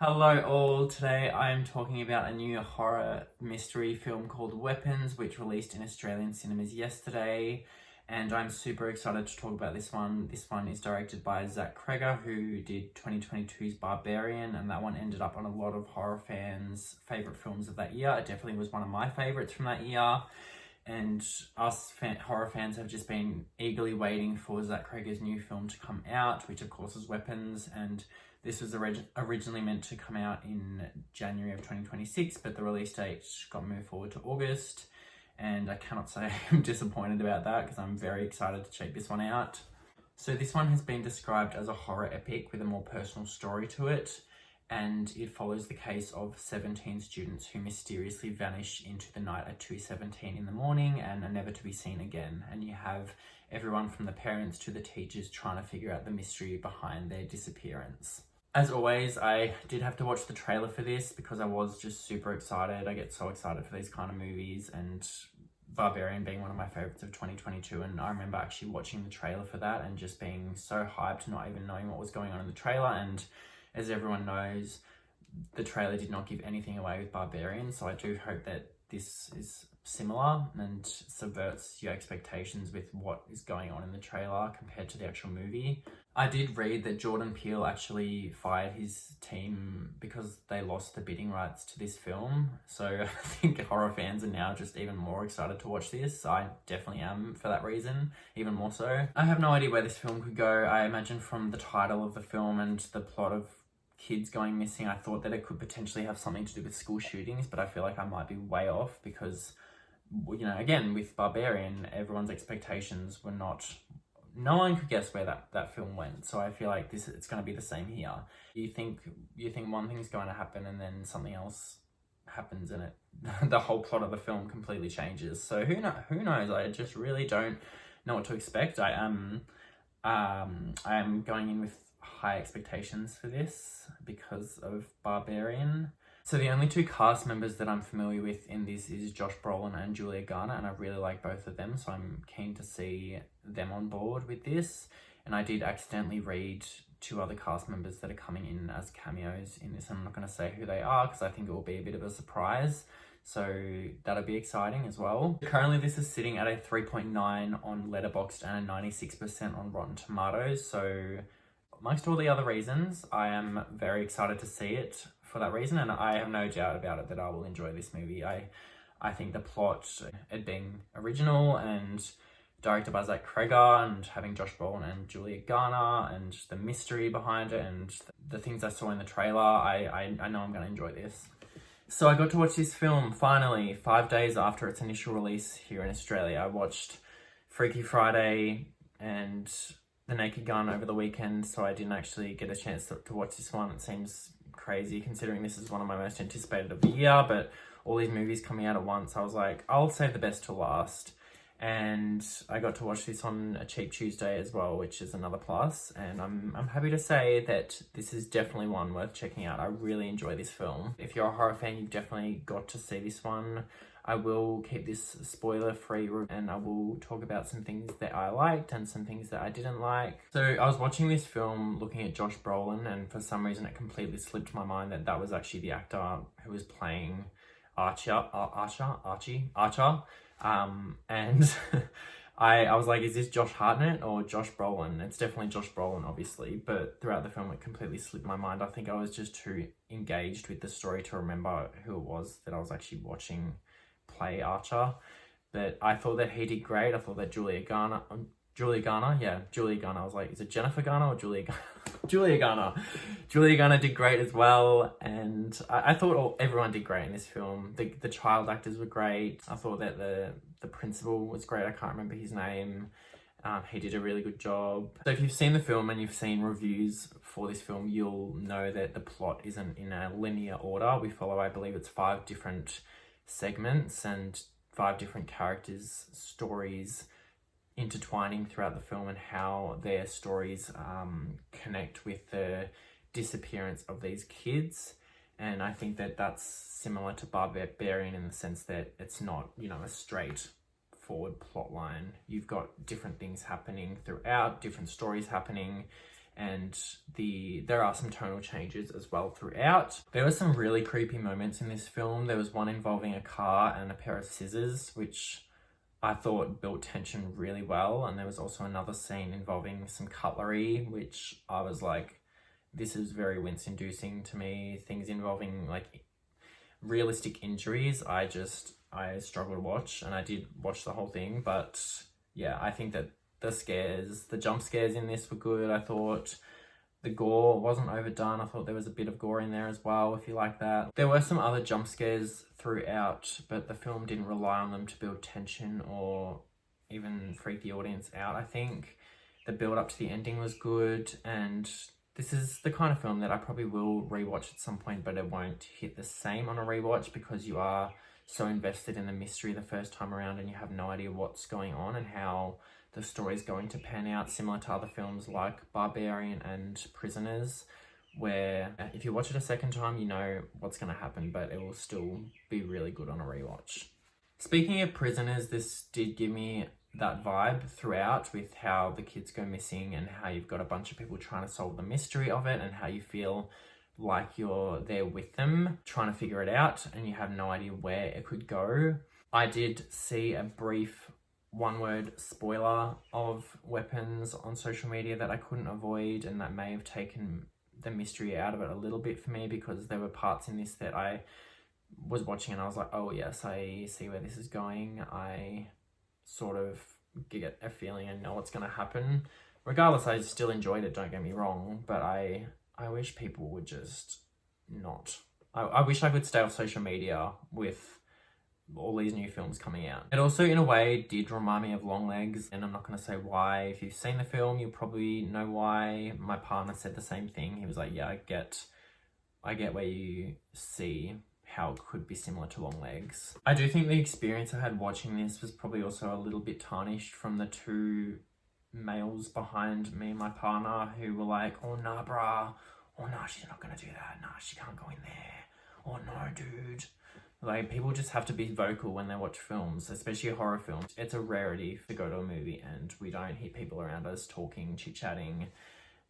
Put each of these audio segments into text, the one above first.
Hello all, today I'm talking about a new horror mystery film called Weapons, which released in Australian cinemas yesterday, and I'm super excited to talk about this one. This one is directed by Zach Cregger, who did 2022's Barbarian, and that one ended up on a lot of horror fans' favourite films of that year. It definitely was one of my favourites from that year, and us horror fans have just been eagerly waiting for Zach Cregger's new film to come out, which of course is Weapons, and this was originally meant to come out in January of 2026, but the release date got moved forward to August, and I cannot say I'm disappointed about that because I'm very excited to check this one out. So this one has been described as a horror epic with a more personal story to it, and it follows the case of 17 students who mysteriously vanish into the night at 2:17 in the morning and are never to be seen again. And you have everyone from the parents to the teachers trying to figure out the mystery behind their disappearance. As always, I did have to watch the trailer for this because I was just super excited. I get so excited for these kind of movies, and Barbarian being one of my favorites of 2022, and I remember actually watching the trailer for that and just being so hyped, not even knowing what was going on in the trailer. And as everyone knows, the trailer did not give anything away with Barbarian, so I do hope that this is similar and subverts your expectations with what is going on in the trailer compared to the actual movie. I did read that Jordan Peele actually fired his team because they lost the bidding rights to this film, so I think horror fans are now just even more excited to watch this. I definitely am for that reason, even more so. I have no idea where this film could go. I imagine from the title of the film and the plot of kids going missing, I thought that it could potentially have something to do with school shootings, but I feel like I might be way off because, you know, again, with Barbarian, everyone's expectations were not... No one could guess where that film went, so I feel like it's going to be the same here. You think one thing's going to happen and then something else happens and it the whole plot of the film completely changes. So who knows? I just really don't know what to expect. I am going in with high expectations for this because of Barbarian. So the only two cast members that I'm familiar with in this is Josh Brolin and Julia Garner, and I really like both of them, so I'm keen to see them on board with this. And I did accidentally read two other cast members that are coming in as cameos in this. I'm not going to say who they are because I think it will be a bit of a surprise. So that'll be exciting as well. Currently this is sitting at a 3.9 on Letterboxd and a 96% on Rotten Tomatoes. So amongst all the other reasons, I am very excited to see it for that reason, and I have no doubt about it that I will enjoy this movie. I think the plot, it being original and directed by Zach Cregger and having Josh Brolin and Julia Garner and the mystery behind it and the things I saw in the trailer, I know I'm going to enjoy this. So I got to watch this film finally 5 days after its initial release here in Australia. I watched Freaky Friday and The Naked Gun over the weekend, so I didn't actually get a chance to watch this one. It seems crazy considering this is one of my most anticipated of the year, but all these movies coming out at once, I was like, I'll save the best till last. And I got to watch this on a cheap Tuesday as well, which is another plus. And I'm happy to say that this is definitely one worth checking out. I really enjoy this film. If you're a horror fan, you've definitely got to see this one. I will keep this spoiler-free and I will talk about some things that I liked and some things that I didn't like. So I was watching this film looking at Josh Brolin, and for some reason it completely slipped my mind that that was actually the actor who was playing Archie. And I was like, is this Josh Hartnett or Josh Brolin? It's definitely Josh Brolin, obviously, but throughout the film it completely slipped my mind. I think I was just too engaged with the story to remember who it was that I was actually watching play Archer. But I thought that he did great. I thought that Julia Garner, I was like, is it Jennifer Garner or Julia Garner? Julia Garner. Julia Garner did great as well, and I thought everyone did great in this film. The child actors were great. I thought that the principal was great. I can't remember his name. He did a really good job. So if you've seen the film and you've seen reviews for this film, you'll know that the plot isn't in a linear order. We follow, I believe it's 5 different segments and 5 different characters' stories intertwining throughout the film and how their stories connect with the disappearance of these kids. And I think that that's similar to Barbarian in the sense that it's not, you know, a straightforward plot line. You've got different things happening throughout, different stories happening, and there are some tonal changes as well throughout. There were some really creepy moments in this film. There was one involving a car and a pair of scissors, which I thought built tension really well. And there was also another scene involving some cutlery, which I was like, this is very wince-inducing to me. Things involving like realistic injuries, I struggle to watch, and I did watch the whole thing. But yeah, I think that the jump scares in this were good. I thought the gore wasn't overdone. I thought there was a bit of gore in there as well, if you like that. There were some other jump scares throughout, but the film didn't rely on them to build tension or even freak the audience out. I think the build up to the ending was good, and this is the kind of film that I probably will rewatch at some point, but it won't hit the same on a rewatch because you are so invested in the mystery the first time around and you have no idea what's going on and how the story is going to pan out, similar to other films like Barbarian and Prisoners, where if you watch it a second time, you know what's going to happen, but it will still be really good on a rewatch. Speaking of Prisoners, this did give me that vibe throughout, with how the kids go missing and how you've got a bunch of people trying to solve the mystery of it and how you feel like you're there with them trying to figure it out and you have no idea where it could go. I did see a brief one-word spoiler of Weapons on social media that I couldn't avoid, and that may have taken the mystery out of it a little bit for me, because there were parts in this that I was watching and I was like, oh yes, I see where this is going. I sort of get a feeling I know what's going to happen. Regardless, I still enjoyed it, don't get me wrong, but I wish people would just not. I wish I could stay off social media with all these new films coming out. It also, in a way, did remind me of Longlegs, and I'm not going to say why. If you've seen the film, you'll probably know why. My partner said the same thing. He was like, yeah, I get where you see how it could be similar to Longlegs. I do think the experience I had watching this was probably also a little bit tarnished from the two males behind me and my partner who were like, oh nah bruh, oh nah, she's not gonna do that, nah, she can't go in there, oh no dude. Like, people just have to be vocal when they watch films, especially horror films. It's a rarity to go to a movie and we don't hear people around us talking, chit-chatting,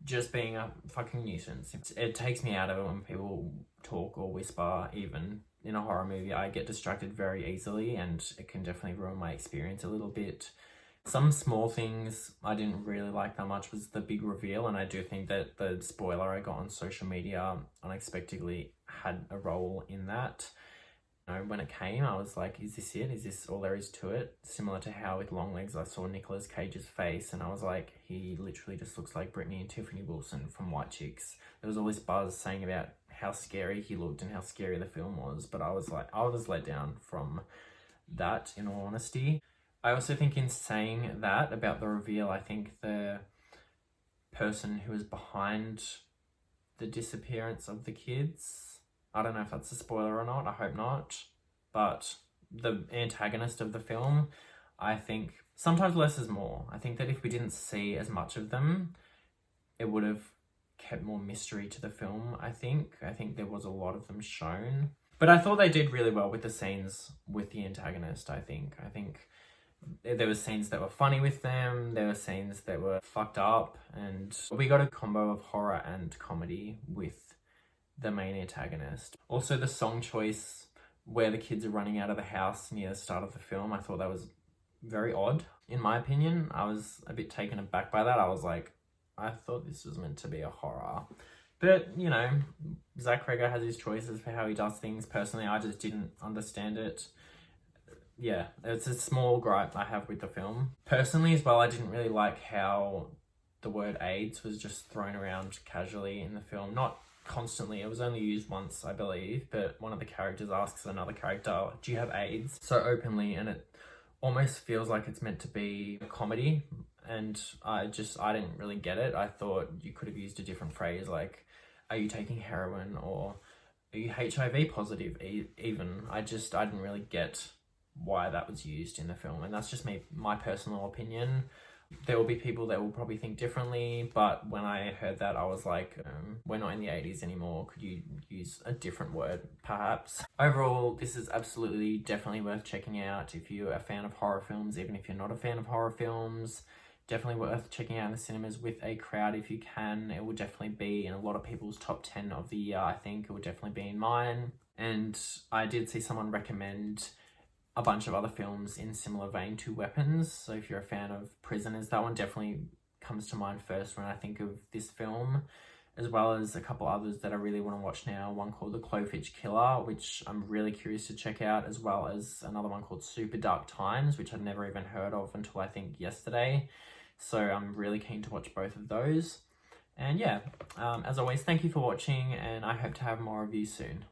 just being a fucking nuisance. It takes me out of it when people talk or whisper. Even in a horror movie, I get distracted very easily and it can definitely ruin my experience a little bit. Some small things I didn't really like that much was the big reveal, and I do think that the spoiler I got on social media unexpectedly had a role in that. When it came, I was like, is this it? Is this all there is to it? Similar to how with Longlegs, I saw Nicolas Cage's face and I was like, he literally just looks like Brittany and Tiffany Wilson from White Chicks. There was all this buzz saying about how scary he looked and how scary the film was, but I was like, I was let down from that, in all honesty. I also think in saying that about the reveal, I think the person who was behind the disappearance of the kids, I don't know if that's a spoiler or not, I hope not, but the antagonist of the film, I think sometimes less is more. I think that if we didn't see as much of them, it would have kept more mystery to the film, I think. I think there was a lot of them shown. But I thought they did really well with the scenes with the antagonist, I think. I think there were scenes that were funny with them, there were scenes that were fucked up, and we got a combo of horror and comedy with the main antagonist. Also, the song choice where the kids are running out of the house near the start of the film, I thought that was very odd. In my opinion, I was a bit taken aback by that. I was like, I thought this was meant to be a horror. But, you know, Zach Cregger has his choices for how he does things. Personally, I just didn't understand it. Yeah, it's a small gripe I have with the film. Personally as well, I didn't really like how the word AIDS was just thrown around casually in the film. Not constantly, it was only used once, I believe, but one of the characters asks another character, do you have AIDS? So openly, and it almost feels like it's meant to be a comedy, and I didn't really get it. I thought you could have used a different phrase, like, are you taking heroin, or are you HIV positive even? I didn't really get why that was used in the film, and that's just my personal opinion. There will be people that will probably think differently, but when I heard that, I was like, we're not in the 80s anymore. Could you use a different word, perhaps? Overall, this is absolutely definitely worth checking out if you're a fan of horror films, even if you're not a fan of horror films. Definitely worth checking out in the cinemas with a crowd if you can. It will definitely be in a lot of people's top 10 of the year, I think. It will definitely be in mine. And I did see someone recommend a bunch of other films in similar vein to Weapons. So if you're a fan of Prisoners, that one definitely comes to mind first when I think of this film, as well as a couple others that I really want to watch now. One called The Clovefitch Killer, which I'm really curious to check out, as well as another one called Super Dark Times, which I'd never even heard of until I think yesterday. So I'm really keen to watch both of those. And yeah, as always, thank you for watching, and I hope to have more of you soon.